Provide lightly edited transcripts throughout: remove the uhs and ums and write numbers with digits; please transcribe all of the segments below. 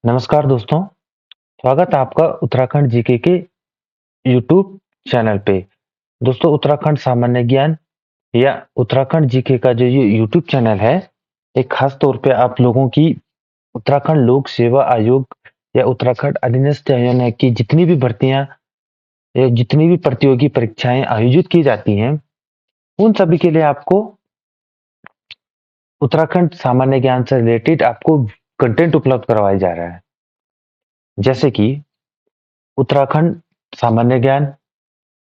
नमस्कार दोस्तों, स्वागत है आपका उत्तराखंड जीके के यूट्यूब चैनल पे। दोस्तों, उत्तराखंड सामान्य ज्ञान या उत्तराखंड जीके का जो ये यूट्यूब चैनल है, एक खास तौर पे आप लोगों की उत्तराखंड लोक सेवा आयोग या उत्तराखंड अधीनस्थ आयोग की जितनी भी भर्तियां या जितनी भी प्रतियोगी परीक्षाएं आयोजित की जाती हैं, उन सभी के लिए आपको उत्तराखंड सामान्य ज्ञान से रिलेटेड आपको कंटेंट उपलब्ध करवाया जा रहा है। जैसे कि उत्तराखंड सामान्य ज्ञान,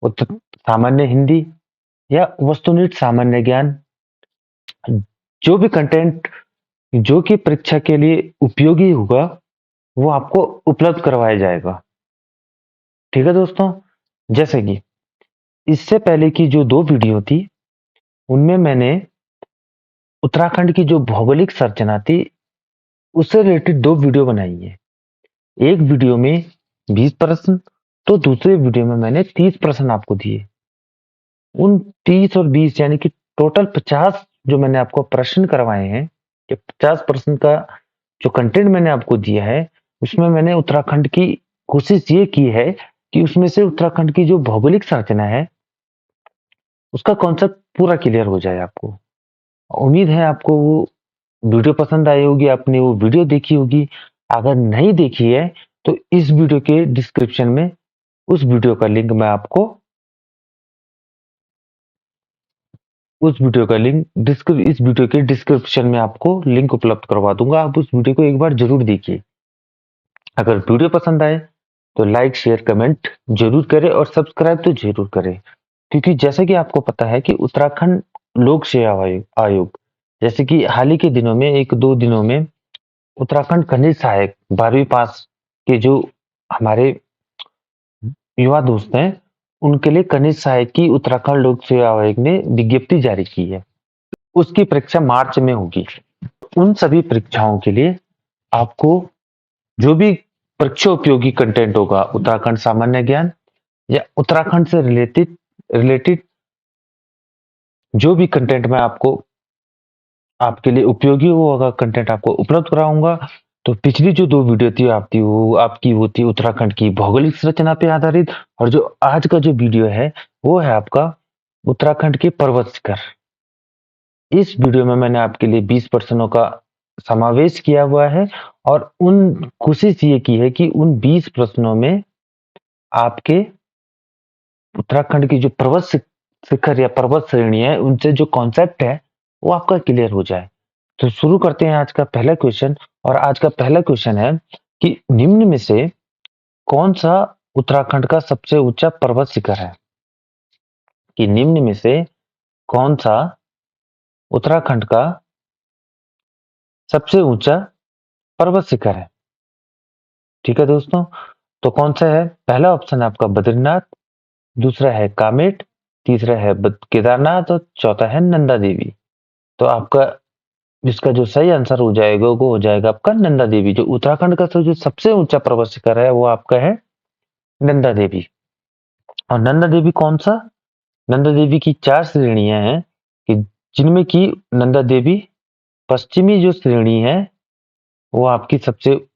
सामान्य हिंदी या वस्तुनिष्ठ सामान्य ज्ञान, जो भी कंटेंट जो कि परीक्षा के लिए उपयोगी होगा, वो आपको उपलब्ध करवाया जाएगा। ठीक है दोस्तों? जैसे कि इससे पहले की जो 2 वीडियो थी, उनमें मैंने उत्तराखंड की जो भौगोलिक संरचना थी, उससे रिलेटेड 2 वीडियो बनाई है। एक वीडियो में 20 प्रश्न, तो दूसरे वीडियो में मैंने 30 प्रश्न आपको दिए। उन 30 और 20 यानी कि टोटल 50 जो मैंने आपको प्रश्न करवाए हैं, कि 50% का जो कंटेंट मैंने आपको दिया है, उसमें मैंने उत्तराखंड की कोशिश ये की है कि उसमें से उत्तराखंड की जो भौगोलिक संरचना है, उसका कॉन्सेप्ट पूरा क्लियर हो जाए आपको। उम्मीद है आपको वो वीडियो पसंद आई होगी, आपने वो वीडियो देखी होगी। अगर नहीं देखी है, तो इस वीडियो के डिस्क्रिप्शन में उस वीडियो का लिंक मैं आपको उस वीडियो का लिंक इस वीडियो के डिस्क्रिप्शन में आपको लिंक उपलब्ध करवा दूंगा। आप उस वीडियो को एक बार जरूर देखिए। अगर वीडियो पसंद आए तो लाइक, शेयर, कमेंट जरूर करें और सब्सक्राइब तो जरूर करें, क्योंकि जैसे कि आपको पता है कि उत्तराखंड लोक सेवा आयोग जैसे कि हाल ही के दिनों में 1-2 दिनों में उत्तराखंड खनिज सहायक 12वीं पास के जो हमारे युवा दोस्त हैं, उनके लिए खनिज सहायक की उत्तराखंड लोक सेवा आयोग ने विज्ञप्ति जारी की है। उसकी परीक्षा मार्च में होगी। उन सभी परीक्षाओं के लिए आपको जो भी परीक्षा उपयोगी कंटेंट होगा, उत्तराखंड सामान्य ज्ञान या उत्तराखंड से रिलेटेड रिलेटेड जो भी कंटेंट मैं आपको आपके लिए उपयोगी होगा कंटेंट आपको उपलब्ध कराऊंगा। तो पिछली जो 2 वीडियो थी वो थी उत्तराखंड की भौगोलिक संरचना पे आधारित, और जो आज का जो वीडियो है, वो है आपका उत्तराखंड के पर्वत शिखर। इस वीडियो में मैंने आपके लिए 20 प्रश्नों का समावेश किया हुआ है, और कोशिश ये की है कि उन 20 प्रश्नों में आपके उत्तराखंड की जो शिखर या पर्वत श्रेणी है, उनसे जो कॉन्सेप्ट है, वो आपका क्लियर हो जाए। तो शुरू करते हैं आज का पहला क्वेश्चन। और आज का पहला क्वेश्चन है कि निम्न में से कौन सा उत्तराखंड का सबसे ऊंचा पर्वत शिखर है? कि निम्न में से कौन सा उत्तराखंड का सबसे ऊंचा पर्वत शिखर है? ठीक है दोस्तों, तो कौन सा है? पहला ऑप्शन है आपका बद्रीनाथ, दूसरा है कामेट, तीसरा है केदारनाथ और चौथा है नंदा देवी। तो आपका इसका जो सही आंसर हो जाएगा, वो हो जाएगा आपका नंदा देवी। जो उत्तराखंड का जो सबसे ऊंचा पर्वत शिखर है, वो आपका है नंदा देवी। और नंदा देवी कौन सा? नंदा देवी की 4 श्रेणियां हैं, कि जिनमें की नंदा देवी पश्चिमी जो श्रेणी है, वो आपकी सबसे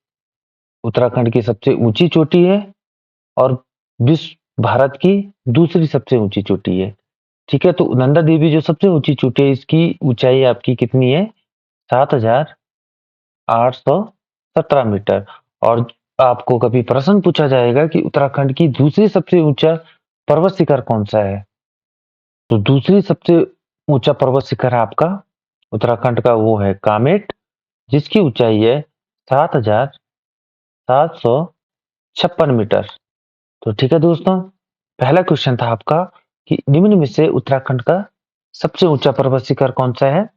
उत्तराखंड की सबसे ऊंची चोटी है, और विश्व भारत की दूसरी सबसे ऊंची चोटी है। ठीक है, तो नंदा देवी जो सबसे ऊंची चोटी है, इसकी ऊंचाई आपकी कितनी है? 7,817 मीटर। और आपको कभी प्रश्न पूछा जाएगा कि उत्तराखंड की दूसरी सबसे ऊंचा पर्वत शिखर कौन सा है, तो दूसरी सबसे ऊंचा पर्वत शिखर है आपका उत्तराखंड का, वो है कामेट, जिसकी ऊंचाई है 7,756 मीटर। तो ठीक है दोस्तों, पहला क्वेश्चन था आपका कि निम्न में से उत्तराखंड का सबसे ऊंचा पर्वत शिखर कौन सा है?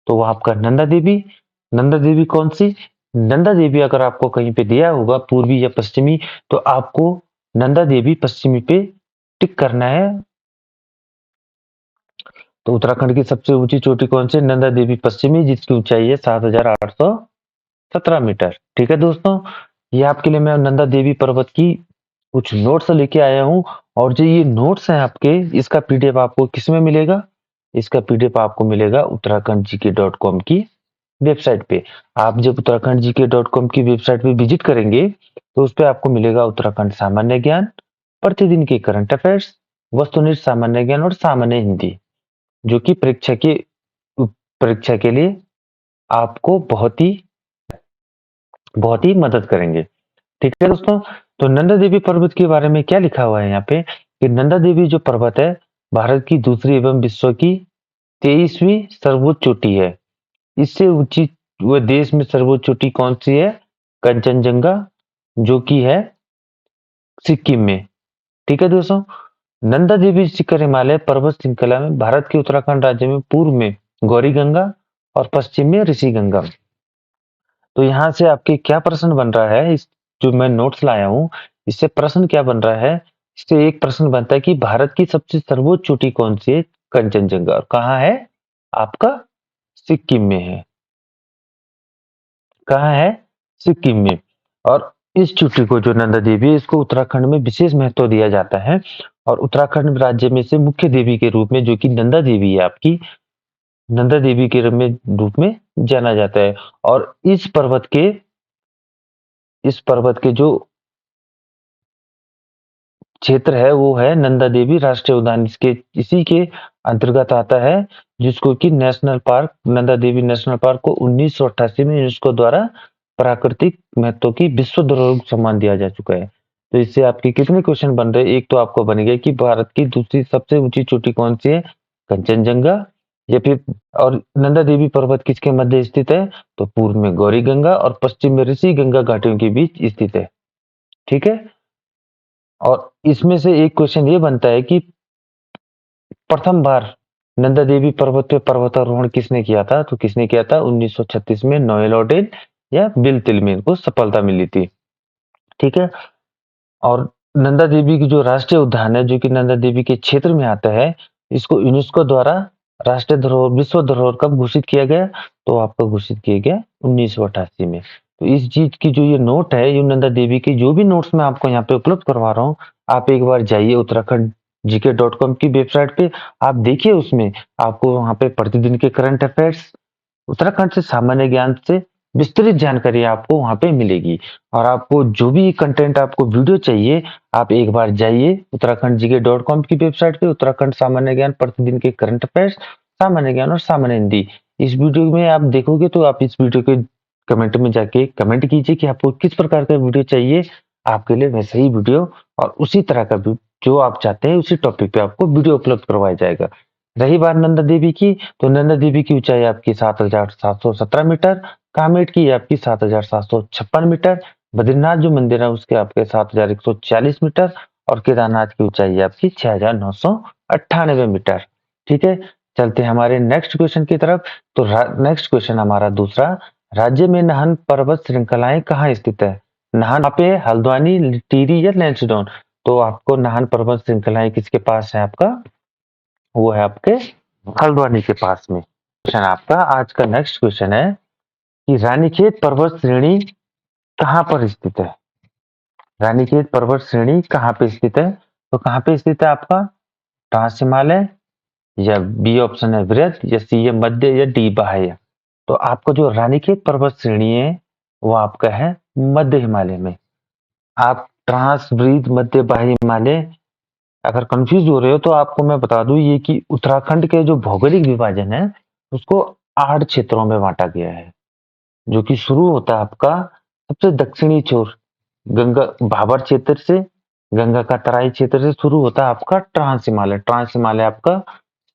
तो वो आपका नंदा देवी। नंदा देवी कौन सी? नंदा देवी अगर आपको कहीं पे दिया होगा पूर्वी या पश्चिमी, तो आपको नंदा देवी पश्चिमी पे टिक करना है। तो उत्तराखंड की सबसे ऊंची चोटी कौन सी? नंदा देवी पश्चिमी, जिसकी ऊंचाई है 7,817 मीटर। ठीक है दोस्तों, ये आपके लिए मैं नंदा देवी पर्वत की कुछ नोट्स लेके आया हूँ। और जो ये नोट्स हैं आपके, इसका पीडीएफ आपको किस में मिलेगा? इसका पीडीएफ आपको मिलेगा उत्तराखंड जीके.com की वेबसाइट पे। आप जब उत्तराखंड की वेबसाइट पे विजिट करेंगे, तो उस पे आपको मिलेगा उत्तराखंड सामान्य ज्ञान, प्रतिदिन के करंट अफेयर्स, वस्तुनिष्ठ सामान्य ज्ञान और सामान्य हिंदी, जो कि परीक्षा के लिए आपको बहुत ही मदद करेंगे। ठीक है दोस्तों, तो नंदा देवी पर्वत के बारे में क्या लिखा हुआ है यहाँ पे कि नंदा देवी जो पर्वत है, भारत की दूसरी एवं विश्व की 23वीं सर्वोच्च चोटी है। इससे ऊंची वह देश में सर्वोच्च चोटी कौन सी है? कंचनजंगा, जो कि है सिक्किम में। ठीक है दोस्तों, नंदा देवी शिखर हिमालय पर्वत श्रृंखला में भारत के उत्तराखंड राज्य में पूर्व में गौरी गंगा और पश्चिम में ऋषि गंगा। तो यहाँ से आपके क्या प्रश्न बन रहा है, इस जो मैं नोट्स लाया हूँ, इससे प्रश्न क्या बन रहा है? इससे एक प्रश्न बनता है कि भारत की सबसे सर्वोच्च चोटी कौन सी है? कंचनजंगा। और कहाँ है? आपका सिक्किम में है। कहाँ है? सिक्किम में। और इस चोटी को जो नंदा देवी है, इसको उत्तराखंड में विशेष महत्व दिया जाता है और उत्तराखंड राज्य में से मुख्य देवी के रूप में, जो कि नंदा देवी है आपकी, नंदा देवी के रूप में जाना जाता है। और इस पर्वत के जो क्षेत्र है वो है नंदा देवी राष्ट्रीय उद्यान, इसी के अंतर्गत आता है, जिसको कि national park, Nanda Devi national park को 1988 में यूनेस्को द्वारा प्राकृतिक महत्व की विश्व धरोहर सम्मान दिया जा चुका है। तो इससे आपके कितने क्वेश्चन बन रहे हैं? एक तो आपको बन गया कि भारत की दूसरी सबसे ऊंची चोटी कौन सी है? कंचनजंगा। या फिर, और नंदा देवी पर्वत किसके मध्य स्थित है? तो पूर्व में गौरी गंगा और पश्चिम में ऋषि गंगा घाटियों के बीच स्थित है। ठीक है, और इसमें से एक क्वेश्चन ये बनता है कि प्रथम बार नंदा देवी पर्वत पे पर्वतारोहण किसने किया था? तो किसने किया था? 1936 में नोएल ओडेन या बिल तिलमेन को सफलता मिली थी। ठीक है, और नंदा देवी की जो राष्ट्रीय उद्यान है, जो कि नंदा देवी के क्षेत्र में आता है, इसको यूनेस्को द्वारा राष्ट्रीय धरोहर, विश्व धरोहर कब घोषित किया गया? तो आपको घोषित किया गया 1988 में। तो इस चीज की जो ये नोट है, ये नंदा देवी की जो भी नोट्स मैं आपको यहाँ पे उपलब्ध करवा रहा हूँ, आप एक बार जाइए उत्तराखंड जीके.com की वेबसाइट पे, आप देखिए, उसमें आपको वहाँ पे प्रतिदिन के करंट अफेयर्स, उत्तराखंड से सामान्य ज्ञान से विस्तृत जानकारी आपको वहाँ पे मिलेगी। और आपको जो भी कंटेंट, आपको वीडियो चाहिए, आप एक बार जाइए उत्तराखंड जीके.com की वेबसाइट पे, उत्तराखंड सामान्य ज्ञान, प्रतिदिन के करंट अफेयर्स, सामान्य ज्ञान और सामान्य हिंदी, इस वीडियो में आप देखोगे तो आप इस वीडियो के कमेंट में जाके कमेंट कीजिए कि आपको किस प्रकार का वीडियो चाहिए। आपके लिए वैसे ही वीडियो और उसी तरह का जो आप चाहते हैं उसी टॉपिक पे आपको वीडियो उपलब्ध करवाया जाएगा। रही बात नंदा देवी की, तो नंदा देवी की ऊंचाई आपकी 7,717 मीटर, कामेट की आपकी 7,756 मीटर, बद्रीनाथ जो मंदिर है उसके आपके 7,140 मीटर, और केदारनाथ की ऊंचाई आपकी 6,998 मीटर। ठीक है, चलते हैं हमारे नेक्स्ट क्वेश्चन की तरफ। तो नेक्स्ट क्वेश्चन हमारा दूसरा, राज्य में नाहन पर्वत श्रृंखलाएं कहाँ स्थित है? नाहन यहाँ पे हल्द्वानी, टिहरी या लैंसडाउन? तो आपको नाहन पर्वत श्रृंखलाएं किसके पास है? आपका वो है आपके हल्द्वानी के पास में। क्वेश्चन आपका आज का नेक्स्ट क्वेश्चन है कि रानीखेत पर्वत श्रेणी कहाँ पर स्थित है? रानीखेत पर्वत श्रेणी कहाँ पे स्थित है? तो कहाँ पे स्थित है आपका? ट्रांस हिमालय, या बी ऑप्शन है वृहद, या सी है मध्य, या डी बाह्य? तो आपको जो रानीखेत पर्वत श्रेणी है वो आपका है मध्य हिमालय में। आप ट्रांस, वृहद, मध्य, बाह्य हिमालय अगर कंफ्यूज हो रहे हो तो आपको मैं बता दूं ये कि उत्तराखंड के जो भौगोलिक विभाजन है उसको 8 क्षेत्रों में बांटा गया है, जो कि शुरू होता है आपका सबसे दक्षिणी छोर, गंगा भाबर क्षेत्र से, गंगा का तराई क्षेत्र से शुरू होता है आपका ट्रांस हिमालय। ट्रांस हिमालय आपका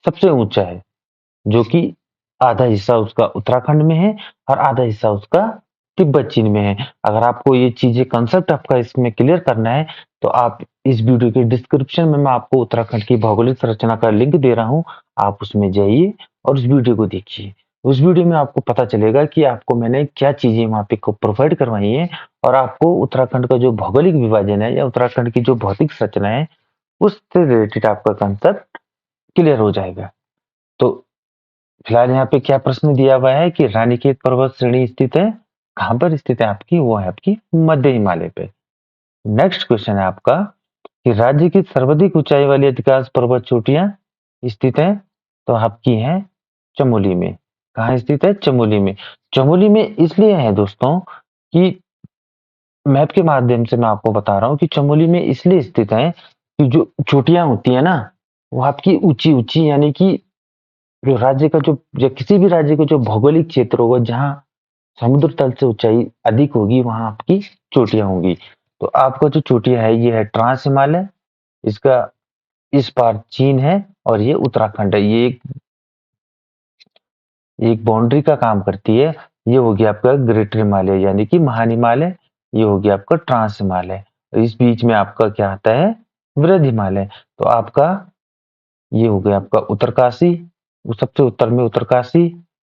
सबसे ऊंचा है, जो कि आधा हिस्सा उसका उत्तराखंड में है और आधा हिस्सा उसका तिब्बत चीन में है। अगर आपको ये चीजें कंसेप्ट आपका इसमें क्लियर करना है तो आप इस वीडियो के डिस्क्रिप्शन में मैं आपको उत्तराखंड की भौगोलिक संरचना का लिंक दे रहा हूँ, आप उसमें जाइए और उस वीडियो को देखिए। उस वीडियो में आपको पता चलेगा कि आपको मैंने क्या चीजें वहां पे प्रोवाइड करवाई है, और आपको उत्तराखंड का जो भौगोलिक विभाजन है या उत्तराखंड की जो भौतिक संरचना है उससे रिलेटेड आपका कंसेप्ट क्लियर हो जाएगा। तो फिलहाल यहाँ पे क्या प्रश्न दिया हुआ है कि रानीखेत पर्वत श्रेणी स्थित है कहाँ पर? स्थित है आपकी, वो है आपकी मध्य हिमालय पे। नेक्स्ट क्वेश्चन है आपका कि राज्य की सर्वाधिक ऊंचाई वाली अधिकांश पर्वत चोटियां स्थित है? तो आपकी है चमोली में। कहाँ स्थित है? चमोली में। चमोली में इसलिए है दोस्तों कि मैप के माध्यम से मैं आपको बता रहा हूँ कि चमोली में इसलिए स्थित है कि जो चोटियां होती है ना, वो आपकी ऊंची ऊंची, यानी कि जो राज्य का जो किसी भी राज्य का जो भौगोलिक क्षेत्र होगा, जहाँ समुद्र तल से ऊंचाई अधिक होगी, वहां आपकी चोटियां होंगी। तो आपका जो चोटियां है, ये है ट्रांस हिमालय, इसका इस पार चीन है, और ये उत्तराखंड है। ये एक बाउंड्री का काम करती है। ये हो गया आपका ग्रेटर हिमालय, यानी कि महान हिमालय। ये हो गया आपका ट्रांस हिमालय। इस बीच में आपका क्या आता है? वृहद हिमालय। तो आपका ये हो गया आपका उत्तरकाशी, वो सबसे उत्तर में उत्तरकाशी।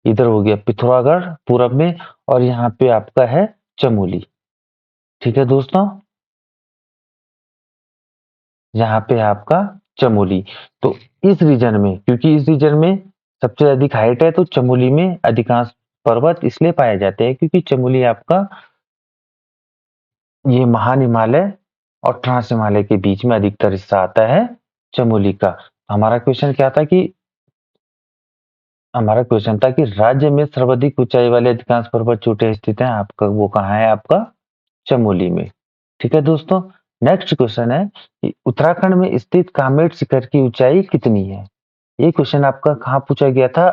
इधर हो गया पिथौरागढ़ पूरब में, और यहाँ पे आपका है चमोली। ठीक है दोस्तों, यहाँ पे है आपका चमोली। तो इस रीजन में, क्योंकि इस रीजन में सबसे अधिक हाइट है, तो चमोली में अधिकांश पर्वत इसलिए पाए जाते हैं क्योंकि चमोली आपका ये महान हिमालय और ट्रांस हिमालय के बीच में अधिकतर हिस्सा आता है चमोली का। हमारा क्वेश्चन क्या था कि हमारा क्वेश्चन था कि राज्य में सर्वाधिक ऊंचाई वाले अधिकांश पर्वत चोटियां स्थित हैं, आपका वो कहाँ है? आपका चमोली में। ठीक है दोस्तों, नेक्स्ट क्वेश्चन है कि उत्तराखंड में स्थित कामेट शिखर की ऊंचाई कितनी है? ये क्वेश्चन आपका कहाँ पूछा गया था?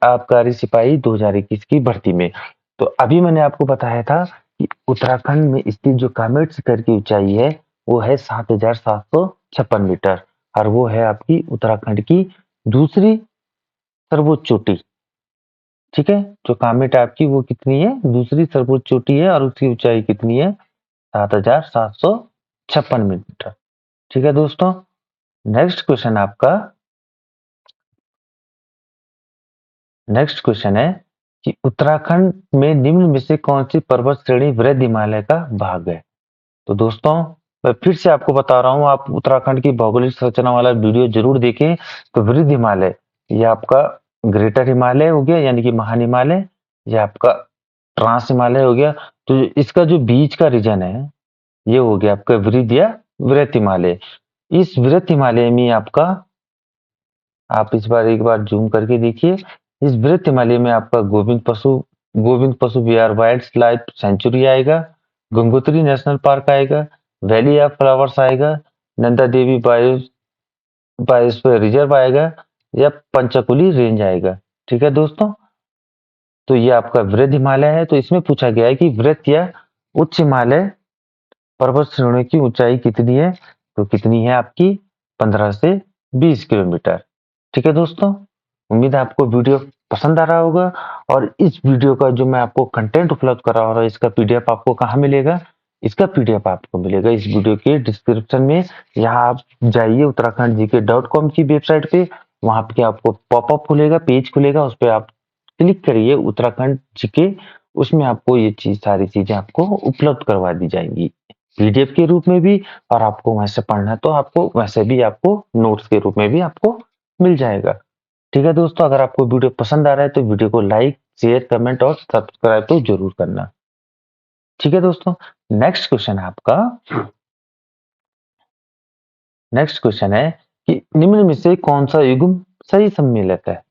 आबकारी सिपाही 2021 की भर्ती में। तो अभी मैंने आपको बताया था कि उत्तराखंड में स्थित जो कामेट शिखर की ऊंचाई है, वो है 7,756 मीटर, और वो है आपकी उत्तराखंड की दूसरी सर्वोच्च चोटी। ठीक है, जो कामेट आपकी वो कितनी है? दूसरी सर्वोच्च चोटी है, और उसकी ऊंचाई कितनी है? 7,756 मीटर। ठीक है दोस्तों, नेक्स्ट क्वेश्चन है कि उत्तराखंड में निम्न में से कौन सी पर्वत श्रेणी वृहद हिमालय का भाग है? तो दोस्तों, मैं फिर से आपको बता रहा हूँ, आप उत्तराखंड की भौगोलिक संरचना वाला वीडियो जरूर देखें। तो वृहद हिमालय, ये आपका ग्रेटर हिमालय हो गया, यानी कि महान हिमालय। ये आपका ट्रांस हिमालय हो गया। तो इसका जो बीच का रीजन है, ये हो गया आपका वृहद या वृहद हिमालय। इस वृहद हिमालय में आपका, आप इस बार एक बार जूम करके देखिए, इस वृहद हिमालय में आपका गोविंद पशु विहार वाइल्ड लाइफ सेंचुरी आएगा, गंगोत्री नेशनल पार्क आएगा, वैली ऑफ फ्लावर्स आएगा, नंदा देवी बायोस्फीयर रिजर्व आएगा, या पंचकुली रेंज आएगा। ठीक है दोस्तों, तो ये आपका वृहद हिमालय है। तो इसमें पूछा गया है कि वृहद या उच्च हिमालय पर्वत श्रेणी की ऊंचाई कितनी है? तो कितनी है आपकी? 15 से 20 किलोमीटर। ठीक है दोस्तों, उम्मीद है आपको वीडियो पसंद आ रहा होगा। और इस वीडियो का जो मैं आपको कंटेंट उपलब्ध करा रहा हूँ, इसका पीडीएफ आपको कहाँ मिलेगा? इसका पीडीएफ आपको मिलेगा इस वीडियो के डिस्क्रिप्शन में। यहाँ आप जाइए उत्तराखंड GK.com की वेबसाइट पे, वहां पे आपको पॉपअप खुलेगा, पेज खुलेगा, उस पर आप क्लिक करिए उत्तराखंड जीके। उसमें आपको ये चीज सारी चीजें आपको उपलब्ध करवा दी जाएंगी पीडीएफ के रूप में भी। और आपको वैसे पढ़ना है तो आपको वैसे भी आपको नोट्स के रूप में भी आपको मिल जाएगा। ठीक है दोस्तों, अगर आपको वीडियो पसंद आ रहा है तो वीडियो को लाइक, शेयर, कमेंट और सब्सक्राइब तो जरूर करना। ठीक है दोस्तों, नेक्स्ट क्वेश्चन है आपका। नेक्स्ट क्वेश्चन है कि निम्न में से कौन सा युग्म सही सम्मिलित है?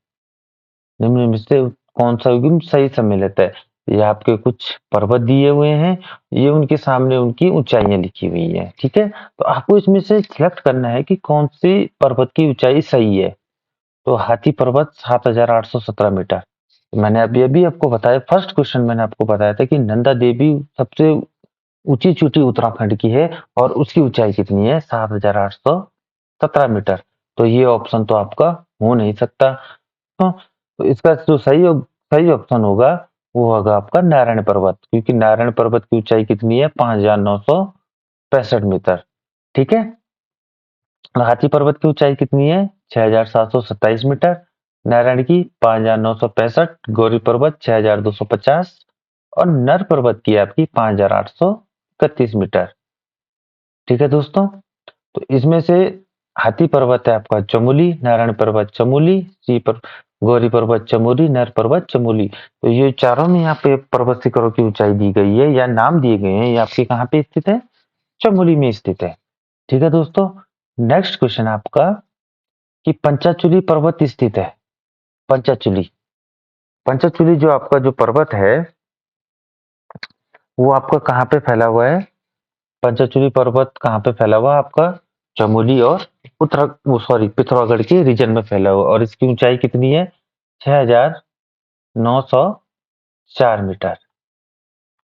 निम्न में से कौन सा युग्म सही सम्मिलित है? ये आपके कुछ पर्वत दिए हुए हैं, ये उनके सामने उनकी ऊंचाइयां लिखी हुई है। ठीक है, तो आपको इसमें से सिलेक्ट करना है कि कौन सी पर्वत की ऊंचाई सही है। तो हाथी पर्वत 7,817 मीटर। मैंने अभी अभी आपको बताया, फर्स्ट क्वेश्चन मैंने आपको बताया था कि नंदा देवी सबसे ऊंची चोटी उत्तराखंड की है, और उसकी ऊंचाई कितनी है? 7,817 मीटर। तो ये ऑप्शन तो आपका हो नहीं सकता। तो इसका जो सही ऑप्शन होगा, वो होगा आपका नारायण पर्वत, क्योंकि नारायण पर्वत की ऊंचाई कितनी है? 5,965 मीटर। ठीक है, हाथी पर्वत की ऊंचाई कितनी है? 6,727 मीटर। नारायण की 5,965, गौरी पर्वत 6,250, और नर पर्वत की आपकी 5,831 मीटर। ठीक है दोस्तों, तो इसमें से हाथी पर्वत है आपका चमोली, नारायण पर्वत चमोली, गौरी पर्वत चमोली, नर पर्वत चमोली। तो ये चारों में यहाँ पे पर्वत शिखरों की ऊंचाई दी गई है या नाम दिए गए हैं, ये आपके कहाँ पे स्थित है? चमोली में स्थित है। ठीक है दोस्तों, नेक्स्ट क्वेश्चन आपका कि पंचाचूली पर्वत स्थित है। पंचाचूली, पंचचूली जो आपका जो पर्वत है, वो आपका कहाँ पे फैला हुआ है? पंचचूली पर्वत कहाँ पे फैला हुआ है आपका? चमोली और पिथौरागढ़ के रीजन में फैला हुआ, और इसकी ऊंचाई कितनी है? 6,904 मीटर।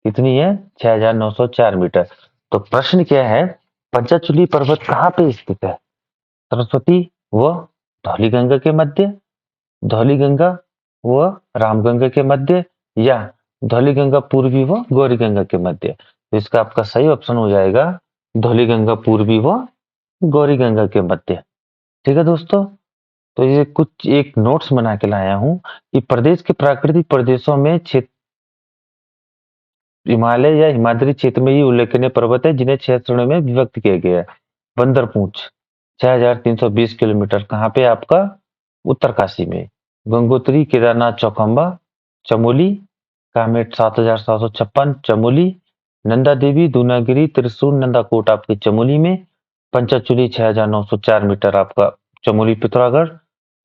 कितनी है? 6,904 मीटर। तो प्रश्न क्या है? पंचचूली पर्वत कहाँ पे स्थित है? सरस्वती व धौलीगंगा के मध्य, धौलीगंगा व रामगंगा के मध्य, या धौलीगंगा पूर्वी व गौरीगंगा के मध्य। तो इसका आपका सही ऑप्शन हो जाएगा धौलीगंगा पूर्वी व गौरीगंगा के मध्य। ठीक है दोस्तों, तो ये कुछ एक नोट्स बना के लाया हूं कि प्रदेश के प्राकृतिक प्रदेशों में क्षेत्र हिमालय या हिमाद्री क्षेत्र में ही उल्लेखनीय पर्वत है जिन्हें 6 श्रेणियों में विभक्त किया गया है। बंदरपूंछ 6,320 किलोमीटर, कहाँ पे आपका? उत्तरकाशी में। गंगोत्री, केदारनाथ, चौखंबा, चमोली, कामेट 7,756 चमोली, नंदा देवी, दूनागिरी, त्रिशूर, नंदाकोट आपके चमोली में, पंचचूली 6,904 मीटर आपका चमोली पिथौरागढ़,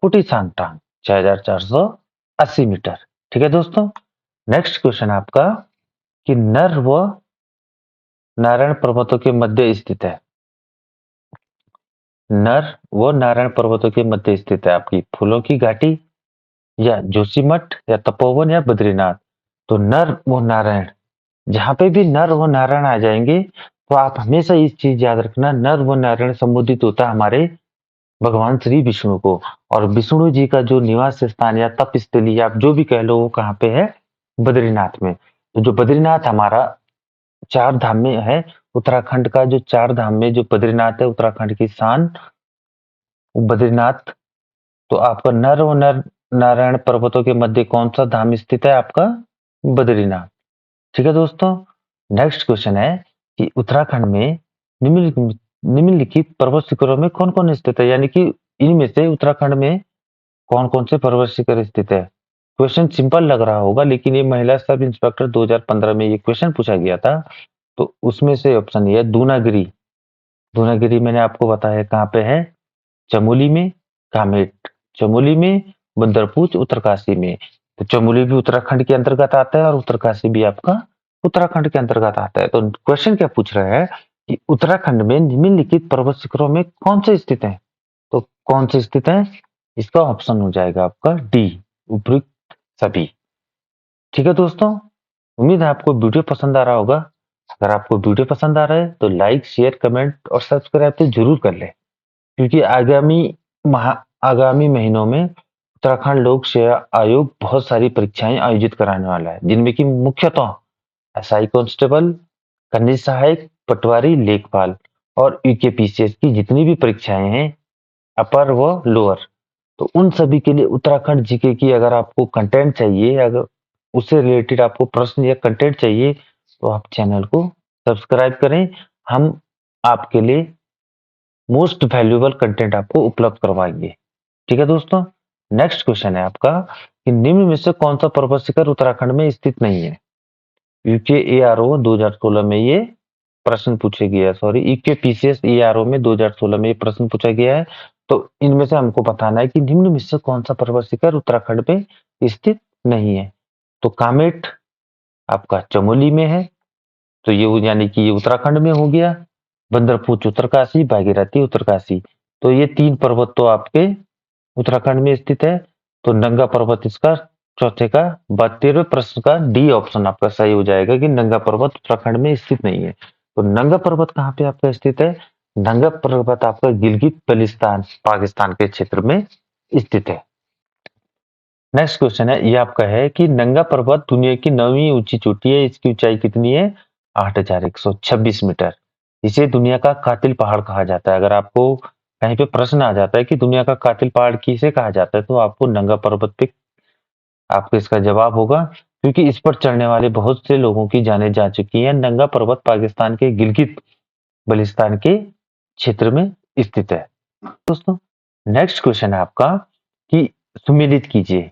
कुटी सांगटांग 6,480 मीटर। ठीक है दोस्तों, नेक्स्ट क्वेश्चन आपका कि नर व नारायण पर्वतों के मध्य स्थित है। नर व नारायण पर्वतों के मध्य स्थित है आपकी फूलों की घाटी, या जोशीमठ, या तपोवन, या बद्रीनाथ। तो नर व नारायण, जहां पे भी नर व नारायण आ जाएंगे तो आप हमेशा इस चीज याद रखना, नर व नारायण संबोधित होता है हमारे भगवान श्री विष्णु को। और विष्णु जी का जो निवास स्थान या तप स्थली, आप जो भी कह लो, वो कहाँ पे है? बद्रीनाथ में। तो जो बद्रीनाथ हमारा चार धाम में है, उत्तराखंड का जो चार धाम में जो बद्रीनाथ है, उत्तराखंड की शान बद्रीनाथ। तो आपका नर और नर नारायण पर्वतों के मध्य कौन सा धाम स्थित है? आपका बद्रीनाथ। ठीक है दोस्तों, नेक्स्ट क्वेश्चन है कि उत्तराखंड में निम्नलिखित पर्वत शिखरों में कौन कौन स्थित है, यानी कि इनमें से उत्तराखंड में कौन कौन से पर्वत शिखर स्थित है? क्वेश्चन सिंपल लग रहा होगा, लेकिन ये महिला सब इंस्पेक्टर 2015 में ये क्वेश्चन पूछा गया था। तो उसमें से ऑप्शन ये है दूनागिरी। दूनागिरी मैंने आपको बताया कहाँ पे है? चमोली में, कामेट चमोली में, बंदरपूछ उत्तरकाशी में। तो चमोली भी उत्तराखंड के अंतर्गत आता है और उत्तरकाशी भी आपका उत्तराखंड के अंतर्गत आता है। तो क्वेश्चन क्या पूछ रहा है कि उत्तराखंड में निम्नलिखित पर्वत शिखरों में कौन से स्थित है? तो कौन से स्थित है? इसका ऑप्शन हो जाएगा आपका डी, उपयुक्त सभी। ठीक है दोस्तों, उम्मीद है आपको वीडियो पसंद आ रहा होगा। अगर आपको वीडियो पसंद आ रहा है तो लाइक, शेयर, कमेंट और सब्सक्राइब तो जरूर कर ले, क्योंकि आगामी महीनों में उत्तराखंड लोक सेवा आयोग बहुत सारी परीक्षाएं आयोजित कराने वाला है, जिनमें कि मुख्यतः एसआई कांस्टेबल, खनिज सहायक, पटवारी, लेखपाल और यूकेपीसीएस की जितनी भी परीक्षाएं हैं, अपर व लोअर, तो उन सभी के लिए उत्तराखंड जीके की अगर आपको कंटेंट चाहिए, अगर उससे रिलेटेड आपको प्रश्न या कंटेंट चाहिए, तो आप चैनल को सब्सक्राइब करें। हम आपके लिए मोस्ट वैल्यूएबल कंटेंट आपको उपलब्ध करवाएंगे। ठीक है दोस्तों, नेक्स्ट क्वेश्चन है आपका कि निम्न में से कौन सा पर्वत शिखर उत्तराखंड में स्थित नहीं है? यूकेएआरओ 2016 में ये प्रश्न पूछे गया है, सॉरी यूकेपीसीएस एआरओ में 2016 में ये प्रश्न पूछा गया है। तो इनमें से हमको बताना है कि निम्न में से कौन सा पर्वत शिखर उत्तराखंड में स्थित नहीं है। तो कामेट आपका चमोली में है, तो ये यानी कि ये उत्तराखंड में हो गया। बंदरपूछ उत्तरकाशी, भागीरथी उत्तरकाशी, तो ये तीन पर्वत तो आपके उत्तराखंड में स्थित है। तो नंगा पर्वत इसका चौथे का 72वें प्रश्न का डी ऑप्शन आपका सही हो जाएगा कि नंगा पर्वत उत्तराखंड में स्थित नहीं है। तो नंगा पर्वत कहाँ पे आपका स्थित है? नंगा पर्वत आपका गिलगित बल्तिस्तान पाकिस्तान के क्षेत्र में स्थित है। नेक्स्ट क्वेश्चन है, ये आपका है कि नंगा पर्वत दुनिया की 9वीं ऊंची चोटी है, इसकी ऊंचाई कितनी है? 8,126 मीटर। इसे दुनिया का कातिल पहाड़ कहा जाता है। अगर आपको कहीं पे प्रश्न आ जाता है कि दुनिया का कातिल पहाड़ किसे कहा जाता है, तो आपको नंगा पर्वत पे आपको इसका जवाब होगा, क्योंकि इस पर चढ़ने वाले बहुत से लोगों की जानें जा चुकी हैं। नंगा पर्वत पाकिस्तान के गिलगित बल्तिस्तान के क्षेत्र में स्थित है। दोस्तों, नेक्स्ट क्वेश्चन है आपका कि सुमेलित कीजिए।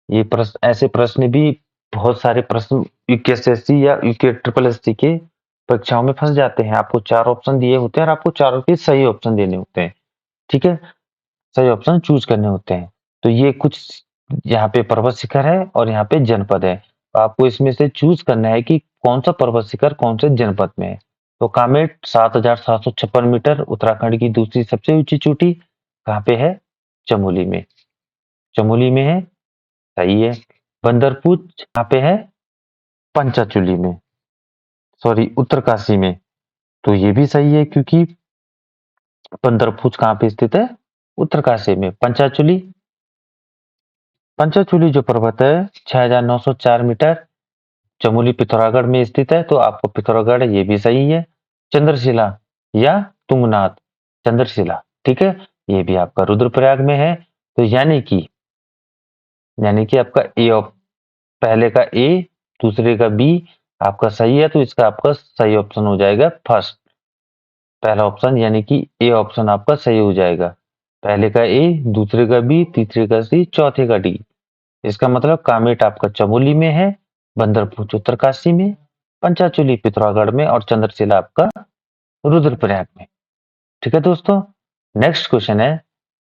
ये प्रश्न, ऐसे प्रश्न भी बहुत सारे प्रश्न यूकेएसएससी या यूके ट्रिपल एससी के परीक्षाओं में फंस जाते हैं। आपको 4 ऑप्शन दिए होते हैं और आपको चारों के सही ऑप्शन देने होते हैं। ठीक है, सही ऑप्शन चूज करने होते हैं। तो ये कुछ यहाँ पे पर्वत शिखर है और यहाँ पे जनपद है। तो आपको इसमें से चूज करना है कि कौन सा पर्वत शिखर कौन से जनपद में है। तो कामेट 7,756 मीटर, उत्तराखंड की दूसरी सबसे ऊंची चोटी कहाँ पे है? चमोली में। चमोली में है, सही है। बंदरपुच कहाँ पे है? पंचाचूली में, सॉरी उत्तरकाशी में। तो ये भी सही है क्योंकि बंदरपुच कहाँ पे स्थित है? उत्तरकाशी में। पंचाचूली, पंचाचूली जो पर्वत है 6,904 मीटर, चमोली पिथौरागढ़ में स्थित है। तो आपको पिथौरागढ़ ये भी सही है। चंद्रशिला या तुंगनाथ, चंद्रशिला, ठीक है, ये भी आपका रुद्रप्रयाग में है। तो यानी कि आपका पहले का ए, दूसरे का बी आपका सही है। तो इसका आपका सही ऑप्शन हो जाएगा फर्स्ट, पहला ऑप्शन, यानी कि ए ऑप्शन आपका सही हो जाएगा। पहले का ए, दूसरे का बी, तीसरे का सी, चौथे का डी। इसका मतलब कामेट आपका चमोली में है, बंदरपुर उत्तरकाशी में, पंचाचूली पिथौरागढ़ में और चंद्रशिला आपका रुद्रप्रयाग में। ठीक है दोस्तों, नेक्स्ट क्वेश्चन है,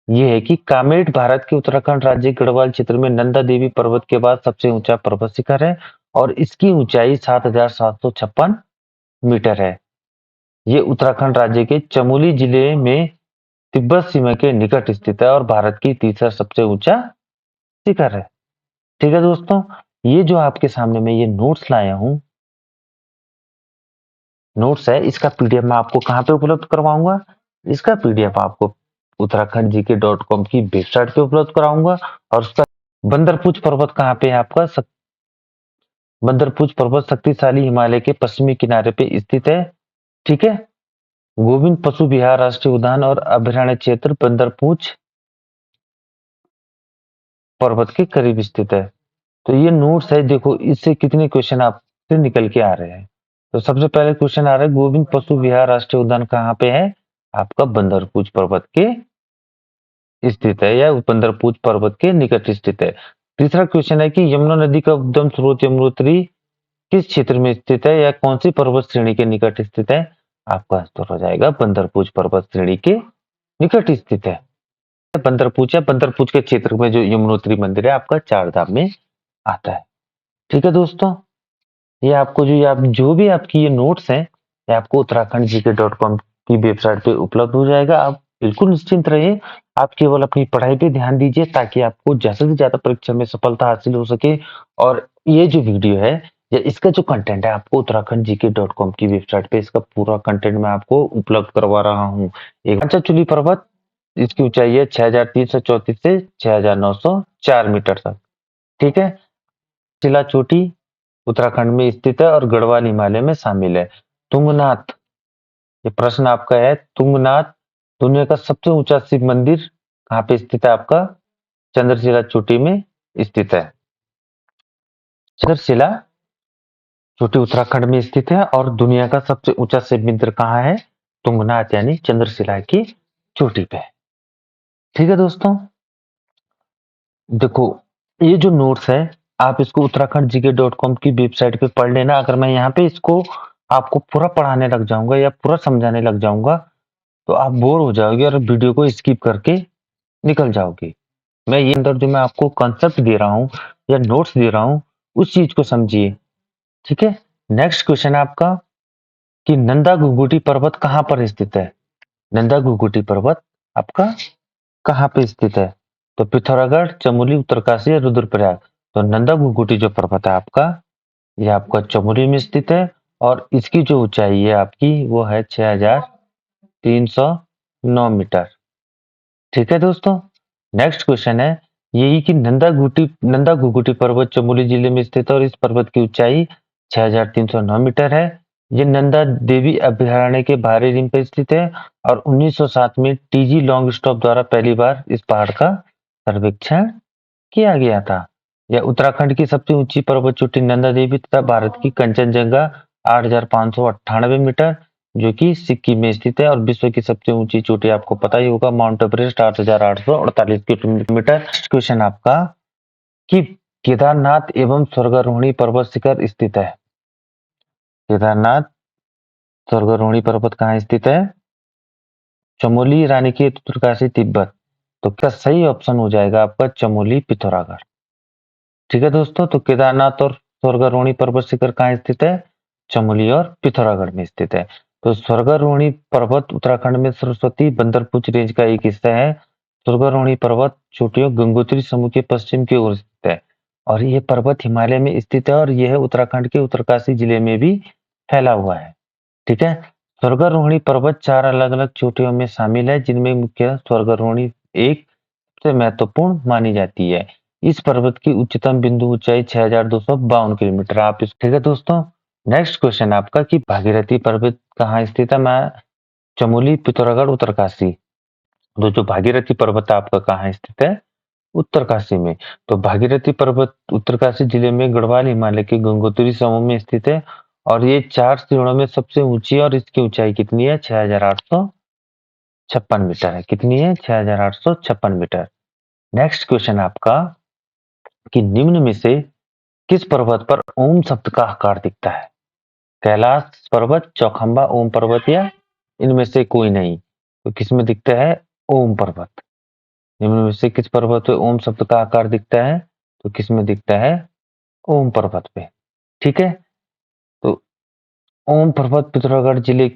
ये है कि कामेट भारत के उत्तराखंड राज्य गढ़वाल क्षेत्र में नंदा देवी पर्वत के बाद सबसे ऊंचा पर्वत शिखर है और इसकी ऊंचाई 7,756 मीटर है। ये उत्तराखंड राज्य के चमोली जिले में तिब्बत सीमा के निकट स्थित है और भारत की तीसरा सबसे ऊंचा शिखर है। ठीक है दोस्तों, ये जो आपके सामने मैं ये नोट्स लाया हूँ, नोट्स है, इसका पीडीएफ मैं आपको कहाँ पे उपलब्ध करवाऊंगा? इसका पीडीएफ आपको उत्तराखंड GK.com की वेबसाइट पे उपलब्ध कराऊंगा। और उसका बंदरपुच पर्वत कहाँ पे है आपका? बंदरपुच पर्वत शक्तिशाली हिमालय के पश्चिमी किनारे पे स्थित है। ठीक है, गोविंद पशु विहार राष्ट्रीय उद्यान और अभयारण्य क्षेत्र बंदरपुच पर्वत के करीब स्थित है। तो ये नोट्स है, देखो इससे कितने क्वेश्चन आपसे निकल के आ रहे हैं। तो सबसे पहले क्वेश्चन आ रहा है, गोविंद पशु विहार राष्ट्रीय उद्यान कहाँ पे है? आपका बंदरपुच पर्वत के स्थित है या बंदरपुच पर्वत के निकट स्थित है। तीसरा क्वेश्चन है कि यमुना नदी का उद्गम स्रोत यमुनोत्री किस क्षेत्र में स्थित है या कौन सी पर्वत श्रेणी के निकट स्थित है? आपका उत्तर हो जाएगा बंदरपुच पर्वत श्रेणी के निकट स्थित है। बंदरपुच है, बंदरपुच के क्षेत्र में जो यमुनोत्री मंदिर है आपका चारधाम में आता है। ठीक है दोस्तों, ये आपको जो भी आपकी ये नोट्स हैं, ये आपको उत्तराखंड GK.com की वेबसाइट पे उपलब्ध हो जाएगा। आप बिल्कुल निश्चिंत रहिए, आप केवल अपनी पढ़ाई पे ध्यान दीजिए ताकि आपको ज्यादा से ज्यादा परीक्षा में सफलता हासिल हो सके। और ये जो वीडियो है या इसका जो कंटेंट है आपको उत्तराखंड GK.com की वेबसाइट पे इसका पूरा कंटेंट मैं आपको उपलब्ध करवा रहा हूँ। एक पंचाचूली पर्वत, इसकी ऊंचाई है 6,334 से 6,904 मीटर तक। ठीक है, शिला चोटी उत्तराखंड में स्थित है और गढ़वाल हिमालय में शामिल है। तुंगनाथ, ये प्रश्न आपका है, तुंगनाथ दुनिया का सबसे ऊंचा शिव मंदिर कहाँ पे स्थित है? आपका चंद्रशिला चोटी में स्थित है। चंद्रशिला चोटी उत्तराखंड में स्थित है और दुनिया का सबसे ऊंचा शिव मंदिर कहाँ है? तुंगनाथ यानी चंद्रशिला की चोटी पे। ठीक है दोस्तों, देखो ये जो नोट्स है आप इसको उत्तराखंड GK.com की वेबसाइट पे पढ़ लेना। अगर मैं यहाँ पे इसको आपको पूरा पढ़ाने लग जाऊंगा या पूरा समझाने लग जाऊंगा तो आप बोर हो जाओगे और वीडियो को स्किप करके निकल जाओगे। मैं ये अंदर जो मैं आपको कंसेप्ट दे रहा हूँ या नोट्स दे रहा हूँ उस चीज को समझिए। ठीक है, नेक्स्ट क्वेश्चन है आपका कि नंदा घुघुटी पर्वत कहाँ पर स्थित है? नंदा घुघुटी पर्वत आपका कहाँ पे स्थित है? तो पिथौरागढ़, चमोली, उत्तरकाशी या रुद्रप्रयाग। तो नंदा घुघुटी जो पर्वत है आपका, ये आपका चमोली में स्थित है और इसकी जो ऊंचाई है आपकी वो है 6,309 मीटर। ठीक है दोस्तों, नेक्स्ट क्वेश्चन है यही कि नंदा घुघुटी पर्वत चमोली जिले में स्थित है और इस पर्वत की ऊंचाई 6,309 मीटर है। ये नंदा देवी अभयारण्य के बाहरी रिम पर स्थित है और 1907 में TG लॉन्ग स्टॉप द्वारा पहली बार इस पहाड़ का सर्वेक्षण किया गया था। यह उत्तराखंड की सबसे ऊंची पर्वत चोटी नंदा देवी तथा भारत की कंचनजंगा 8,598 मीटर जो कि सिक्किम में स्थित है। और विश्व की सबसे ऊंची चोटी आपको पता ही होगा mount Everest 8,848 kilometre. Next question आपका कि केदारनाथ एवं स्वर्गारोहणी पर्वत शिखर स्थित है। केदारनाथ स्वर्गारोहणी पर्वत कहाँ स्थित है? चमोली, रानीखेत, उत्तरकाशी, तिब्बत। तो क्या सही ऑप्शन हो जाएगा आपका चमोली, पिथौरागढ़। ठीक है दोस्तों, तो केदारनाथ और स्वर्गारोहणी पर्वत शिखर कहाँ स्थित है? चमोली और पिथौरागढ़ में स्थित है। तो स्वर्गारोहणी पर्वत उत्तराखंड में सरस्वती बंदरपुर रेंज का एक हिस्सा है। स्वर्गारोहणी पर्वत चोटियों गंगोत्री समूह के पश्चिम की ओर स्थित है और यह पर्वत हिमालय में स्थित है और यह उत्तराखंड के उत्तरकाशी जिले में भी फैला हुआ है। ठीक है। स्वर्गारोहणी पर्वत 4 अलग-अलग चोटियों में शामिल है, जिनमें मुख्य स्वर्गारोहणी एक सबसे महत्वपूर्ण मानी जाती है। इस पर्वत की उच्चतम बिंदु ऊंचाई 6252 किलोमीटर। आप इस ठीक है दोस्तों। नेक्स्ट क्वेश्चन आपका कि भागीरथी पर्वत कहाँ स्थित है? मैं चमोली, पिथौरागढ़, उत्तरकाशी। तो जो भागीरथी पर्वत आपका कहाँ स्थित है? उत्तरकाशी में। तो भागीरथी पर्वत उत्तरकाशी जिले में गढ़वाल हिमालय के गंगोत्री समूह में स्थित है और ये 4 श्रेणियों में सबसे ऊंची है और इसकी ऊंचाई कितनी है? 6856 मीटर है। कितनी है? 6856 मीटर। नेक्स्ट क्वेश्चन आपका कि निम्न में से किस पर्वत पर ओम शब्द का आकार दिखता है? कैलाश पर्वत, चौखंबा, ओम पर्वत या इनमें से कोई नहीं? तो किसमें दिखता है? ओम पर्वत। निम्न में से किस पर्वत पे ओम शब्द का आकार दिखता है? तो किसमें दिखता है? ओम पर्वत पे। ठीक है। तो ओम पर्वत पिथौरागढ़ जिले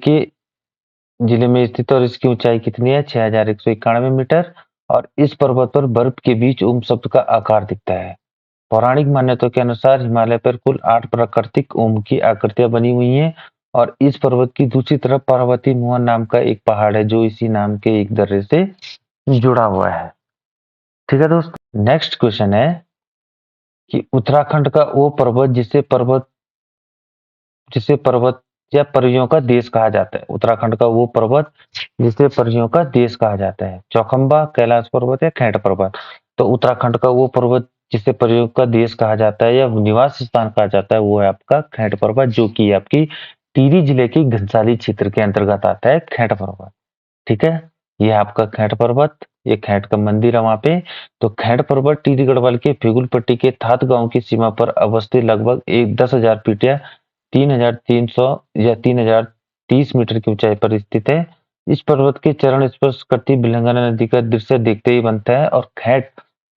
में स्थित है और इसकी ऊंचाई कितनी है? 6191 मीटर और इस पर्वत पर बर्फ के बीच ओम शब्द का आकार दिखता है। पौराणिक मान्यताओं के अनुसार हिमालय पर कुल 8 प्राकृतिक ओम की आकृतियां बनी हुई हैं और इस पर्वत की दूसरी तरफ पार्वती मोहन नाम का एक पहाड़ है जो इसी नाम के एक दर्रे से जुड़ा हुआ है। ठीक है दोस्तों। नेक्स्ट क्वेश्चन है कि उत्तराखंड का वो पर्वत जिसे पर्वत या परियों का देश कहा जाता है। उत्तराखंड का वो पर्वत जिसे परियों का देश कहा जाता है। चौखंबा, कैलाश पर्वत या खैट पर्वत। तो उत्तराखंड का वो पर्वत जिसे परियों का देश कहा जाता है या निवास स्थान कहा जाता है वो है आपका खैट पर्वत, जो कि आपकी टिहरी जिले के घनसाली क्षेत्र के अंतर्गत आता है खैट पर्वत। ठीक है। ये आपका खैट पर्वत, ये खैट का मंदिर है वहां पे। तो खैट पर्वत टिहरी गढ़वाल के फेगुल पट्टी के थात गांव की सीमा पर अवस्थित लगभग 10,000 फीट या 3,300 या 3,030 मीटर की ऊंचाई पर स्थित है। इस पर्वत के चरण स्पर्श करती बिलंगना नदी का दृश्य देखते ही बनता है और खैट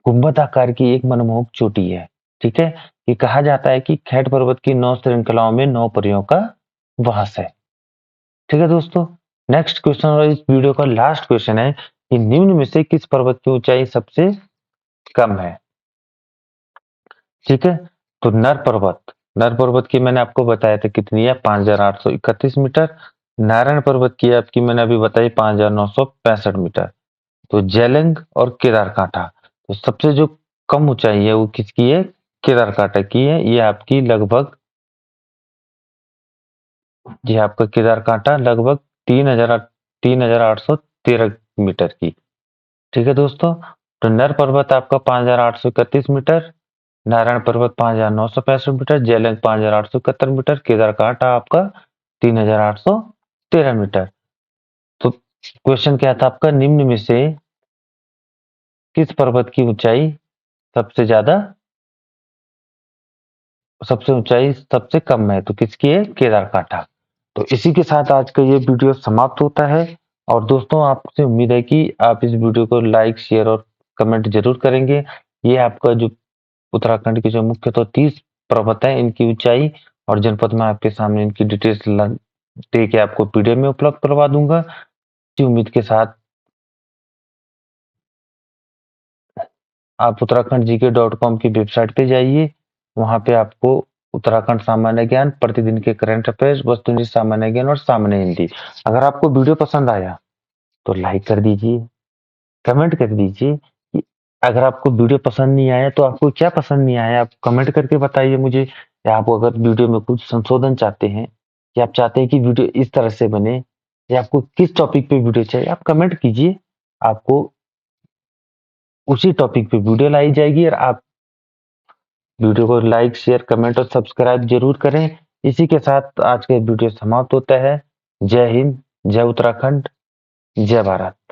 गुंबद आकार की एक मनमोहक चोटी है। ठीक है। ये कहा जाता है कि खैट पर्वत की 9 श्रृंखलाओं में 9 परियों का वास है। ठीक है दोस्तों। नेक्स्ट क्वेश्चन और इस वीडियो का लास्ट क्वेश्चन है कि निम्न में से किस पर्वत की ऊंचाई सबसे कम है? ठीक है। तो नर पर्वत की मैंने आपको बताया था कितनी है? 5,831 मीटर। नारायण पर्वत की आपकी मैंने अभी बताई 5,965 मीटर। तो जेलंग और केदारकांठा, तो सबसे जो कम ऊंचाई है वो किसकी है? केदारकांठा की है। ये आपकी लगभग ये आपका केदारकांठा लगभग 3,813 मीटर की। ठीक है दोस्तों। तो नर पर्वत आपका 5,831 मीटर, नारायण पर्वत 5,965 मीटर, जेलंग 5,871 मीटर, केदारकांठा आपका 3,813 मीटर। तो क्वेश्चन क्या था आपका? निम्न में से किस पर्वत की ऊंचाई सबसे ज्यादा सबसे ऊंचाई सबसे कम है? तो किसकी है? केदारकांठा। तो इसी के साथ आज का ये वीडियो समाप्त होता है और दोस्तों आपसे उम्मीद है कि आप इस वीडियो को लाइक, शेयर और कमेंट जरूर करेंगे। ये आपका जो उत्तराखंड के जो मुख्यतः 30 पर्वत है इनकी ऊंचाई और जनपद में आपके सामने इनकी डिटेल्स दे के आपको पीडीएफ में उपलब्ध करवा दूंगा। इसी उम्मीद के साथ आप उत्तराखंड GK.com की वेबसाइट पे जाइए। वहां पे आपको उत्तराखंड सामान्य ज्ञान, प्रतिदिन के करंट अफेयर्स, वस्तुनिष्ठ सामान्य ज्ञान और सामान्य हिंदी। अगर आपको वीडियो पसंद आया तो लाइक कर दीजिए, कमेंट कर दीजिए कि अगर आपको वीडियो पसंद नहीं आया तो आपको क्या पसंद नहीं आया, आप कमेंट करके बताइए मुझे। या आप अगर वीडियो में कुछ संशोधन चाहते हैं या आप चाहते हैं कि वीडियो इस तरह से बने या आपको किस टॉपिक पे वीडियो चाहिए, आप कमेंट कीजिए। आपको उसी टॉपिक पे वीडियो लाई जाएगी और आप वीडियो को लाइक, शेयर, कमेंट और सब्सक्राइब जरूर करें। इसी के साथ आज का वीडियो समाप्त होता है। जय हिंद, जय उत्तराखंड, जय भारत।